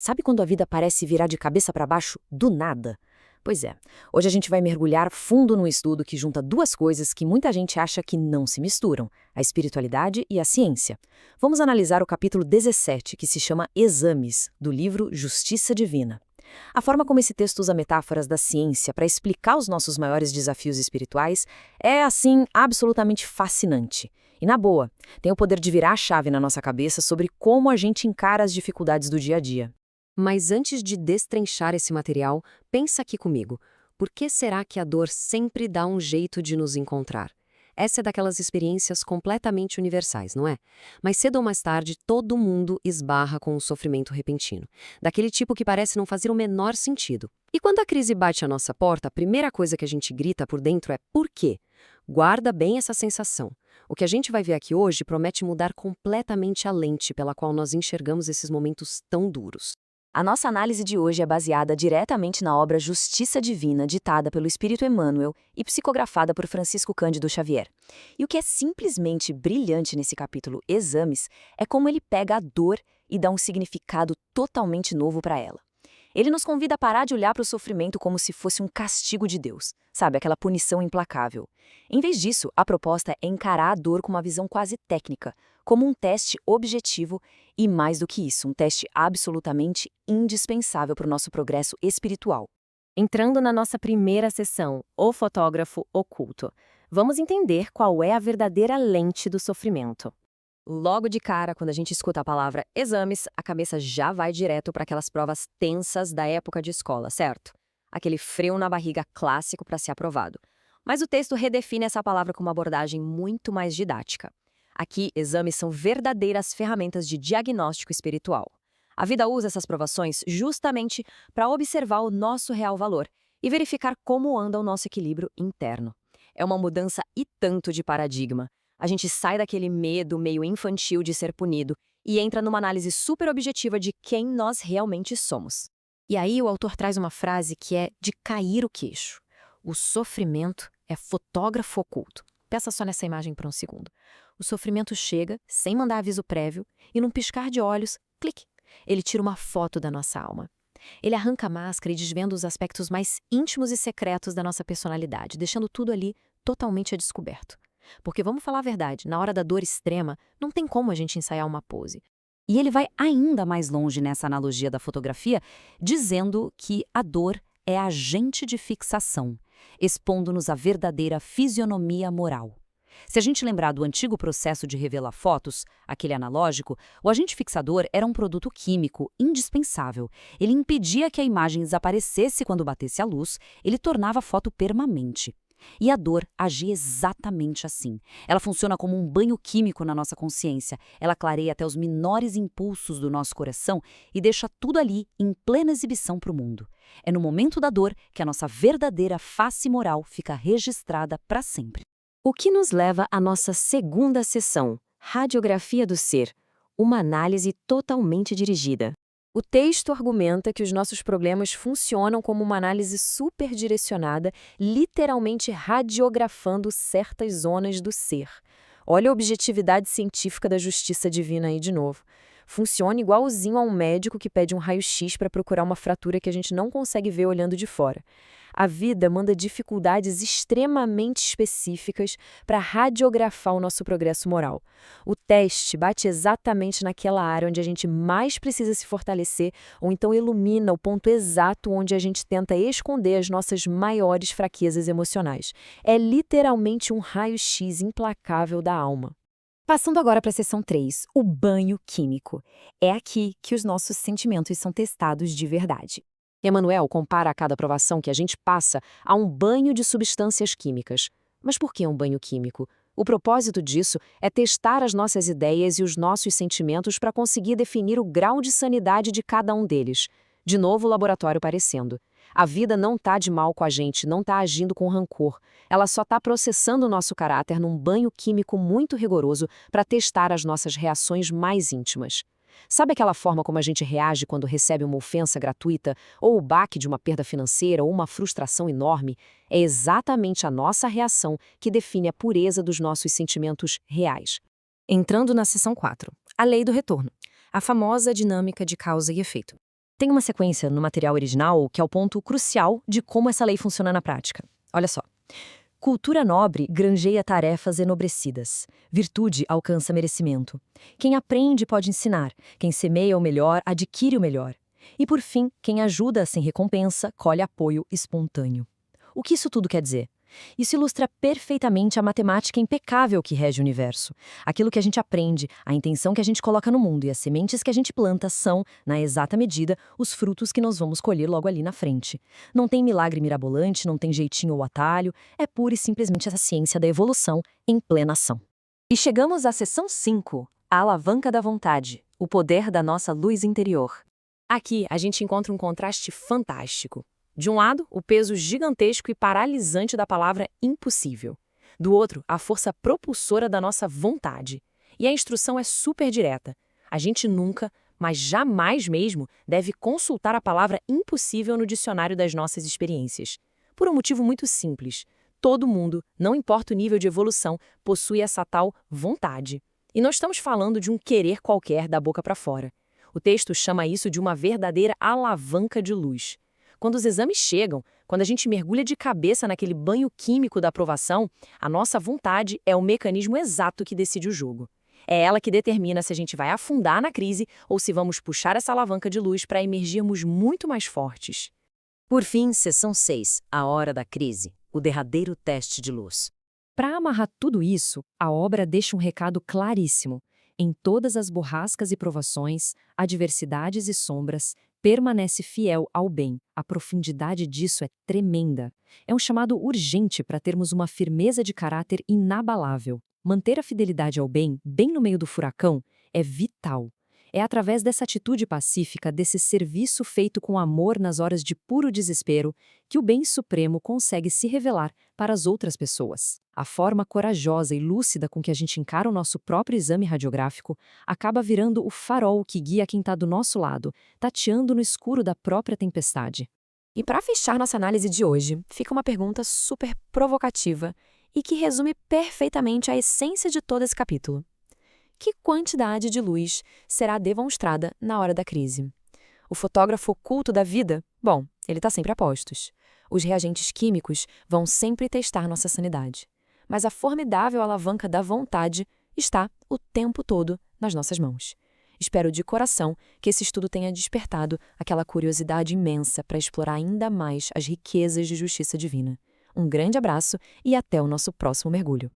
Sabe quando a vida parece virar de cabeça para baixo do nada? Pois é, hoje a gente vai mergulhar fundo num estudo que junta duas coisas que muita gente acha que não se misturam: a espiritualidade e a ciência. Vamos analisar o capítulo 17, que se chama Exames, do livro Justiça Divina. A forma como esse texto usa metáforas da ciência para explicar os nossos maiores desafios espirituais é, assim, absolutamente fascinante. E, na boa, tem o poder de virar a chave na nossa cabeça sobre como a gente encara as dificuldades do dia a dia. Mas antes de destrinchar esse material, pensa aqui comigo. Por que será que a dor sempre dá um jeito de nos encontrar? Essa é daquelas experiências completamente universais, não é? Mas cedo ou mais tarde, todo mundo esbarra com um sofrimento repentino. Daquele tipo que parece não fazer o menor sentido. E quando a crise bate à nossa porta, a primeira coisa que a gente grita por dentro é por quê? Guarda bem essa sensação. O que a gente vai ver aqui hoje promete mudar completamente a lente pela qual nós enxergamos esses momentos tão duros. A nossa análise de hoje é baseada diretamente na obra Justiça Divina, ditada pelo Espírito Emmanuel e psicografada por Francisco Cândido Xavier. E o que é simplesmente brilhante nesse capítulo Exames é como ele pega a dor e dá um significado totalmente novo para ela. Ele nos convida a parar de olhar para o sofrimento como se fosse um castigo de Deus, sabe, aquela punição implacável. Em vez disso, a proposta é encarar a dor com uma visão quase técnica, como um teste objetivo e, mais do que isso, um teste absolutamente indispensável para o nosso progresso espiritual. Entrando na nossa primeira sessão, o fotógrafo oculto, vamos entender qual é a verdadeira lente do sofrimento. Logo de cara, quando a gente escuta a palavra exames, a cabeça já vai direto para aquelas provas tensas da época de escola, certo? Aquele frio na barriga clássico para ser aprovado. Mas o texto redefine essa palavra com uma abordagem muito mais didática. Aqui, exames são verdadeiras ferramentas de diagnóstico espiritual. A vida usa essas provações justamente para observar o nosso real valor e verificar como anda o nosso equilíbrio interno. É uma mudança e tanto de paradigma. A gente sai daquele medo meio infantil de ser punido e entra numa análise super objetiva de quem nós realmente somos. E aí o autor traz uma frase que é de cair o queixo. O sofrimento é fotógrafo oculto. Pensa só nessa imagem por um segundo. O sofrimento chega, sem mandar aviso prévio, e num piscar de olhos, clique, ele tira uma foto da nossa alma. Ele arranca a máscara e desvenda os aspectos mais íntimos e secretos da nossa personalidade, deixando tudo ali totalmente a descoberto. Porque vamos falar a verdade, na hora da dor extrema, não tem como a gente ensaiar uma pose. E ele vai ainda mais longe nessa analogia da fotografia, dizendo que a dor é agente de fixação, expondo-nos a verdadeira fisionomia moral. Se a gente lembrar do antigo processo de revelar fotos, aquele analógico, o agente fixador era um produto químico indispensável. Ele impedia que a imagem desaparecesse quando batesse a luz, ele tornava a foto permanente. E a dor agia exatamente assim. Ela funciona como um banho químico na nossa consciência. Ela clareia até os menores impulsos do nosso coração e deixa tudo ali em plena exibição para o mundo. É no momento da dor que a nossa verdadeira face moral fica registrada para sempre. O que nos leva à nossa segunda sessão, Radiografia do Ser, uma análise totalmente dirigida. O texto argumenta que os nossos problemas funcionam como uma análise super direcionada, literalmente radiografando certas zonas do ser. Olha a objetividade científica da justiça divina aí de novo. Funciona igualzinho a um médico que pede um raio-x para procurar uma fratura que a gente não consegue ver olhando de fora. A vida manda dificuldades extremamente específicas para radiografar o nosso progresso moral. O teste bate exatamente naquela área onde a gente mais precisa se fortalecer, ou então ilumina o ponto exato onde a gente tenta esconder as nossas maiores fraquezas emocionais. É literalmente um raio-x implacável da alma. Passando agora para a seção 3, o banho químico. É aqui que os nossos sentimentos são testados de verdade. Emmanuel compara a cada provação que a gente passa a um banho de substâncias químicas. Mas por que um banho químico? O propósito disso é testar as nossas ideias e os nossos sentimentos para conseguir definir o grau de sanidade de cada um deles. De novo o laboratório parecendo. A vida não está de mal com a gente, não está agindo com rancor. Ela só está processando o nosso caráter num banho químico muito rigoroso para testar as nossas reações mais íntimas. Sabe aquela forma como a gente reage quando recebe uma ofensa gratuita, ou o baque de uma perda financeira, ou uma frustração enorme? É exatamente a nossa reação que define a pureza dos nossos sentimentos reais. Entrando na seção 4, a lei do retorno, a famosa dinâmica de causa e efeito. Tem uma sequência no material original que é o ponto crucial de como essa lei funciona na prática. Olha só. Cultura nobre granjeia tarefas enobrecidas. Virtude alcança merecimento. Quem aprende pode ensinar. Quem semeia o melhor adquire o melhor. E, por fim, quem ajuda sem recompensa colhe apoio espontâneo. O que isso tudo quer dizer? Isso ilustra perfeitamente a matemática impecável que rege o universo. Aquilo que a gente aprende, a intenção que a gente coloca no mundo e as sementes que a gente planta são, na exata medida, os frutos que nós vamos colher logo ali na frente. Não tem milagre mirabolante, não tem jeitinho ou atalho, é pura e simplesmente essa ciência da evolução em plena ação. E chegamos à seção 5, a alavanca da vontade, o poder da nossa luz interior. Aqui a gente encontra um contraste fantástico. De um lado, o peso gigantesco e paralisante da palavra impossível. Do outro, a força propulsora da nossa vontade. E a instrução é super direta. A gente nunca, mas jamais mesmo, deve consultar a palavra impossível no dicionário das nossas experiências. Por um motivo muito simples. Todo mundo, não importa o nível de evolução, possui essa tal vontade. E não estamos falando de um querer qualquer da boca para fora. O texto chama isso de uma verdadeira alavanca de luz. Quando os exames chegam, quando a gente mergulha de cabeça naquele banho químico da aprovação, a nossa vontade é o mecanismo exato que decide o jogo. É ela que determina se a gente vai afundar na crise ou se vamos puxar essa alavanca de luz para emergirmos muito mais fortes. Por fim, seção 6, a hora da crise, o derradeiro teste de luz. Para amarrar tudo isso, a obra deixa um recado claríssimo. Em todas as borrascas e provações, adversidades e sombras, permanece fiel ao bem. A profundidade disso é tremenda. É um chamado urgente para termos uma firmeza de caráter inabalável. Manter a fidelidade ao bem, bem no meio do furacão, é vital. É através dessa atitude pacífica, desse serviço feito com amor nas horas de puro desespero, que o bem supremo consegue se revelar para as outras pessoas. A forma corajosa e lúcida com que a gente encara o nosso próprio exame radiográfico acaba virando o farol que guia quem está do nosso lado, tateando no escuro da própria tempestade. E para fechar nossa análise de hoje, fica uma pergunta super provocativa e que resume perfeitamente a essência de todo esse capítulo. Que quantidade de luz será demonstrada na hora da crise? O fotógrafo oculto da vida? Bom, ele está sempre a postos. Os reagentes químicos vão sempre testar nossa sanidade. Mas a formidável alavanca da vontade está o tempo todo nas nossas mãos. Espero de coração que esse estudo tenha despertado aquela curiosidade imensa para explorar ainda mais as riquezas de justiça divina. Um grande abraço e até o nosso próximo mergulho.